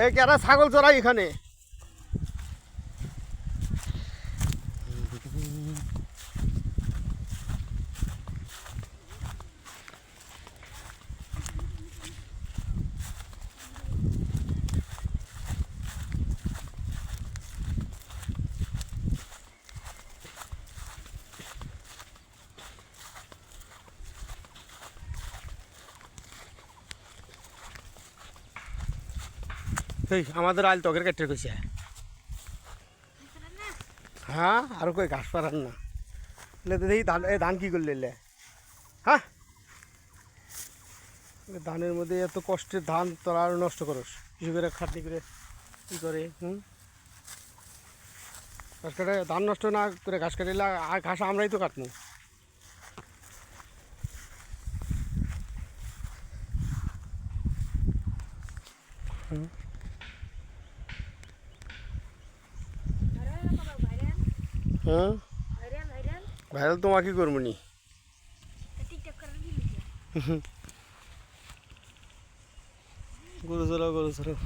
এই কেরা ছাগল চড়াই এখানে। এই আমাদের আইল তকের কেটে কইছে। হ্যাঁ আর কই ঘাস পারান না দেখি ধান। এই ধান কি করলে? হ্যাঁ ধানের মধ্যে এত কষ্টের ধান তোরা আরো নষ্ট করস, কৃষকেরা খাটনি করে কী করে। ঘাস কাটে ধান নষ্ট না করে ঘাস কাটিলে আর ঘাস আমরাই তো কাটবো। হ্যাঁ ভাইরাল তোমার কি করবো নি? গরু চড়াও গরু চড়াও।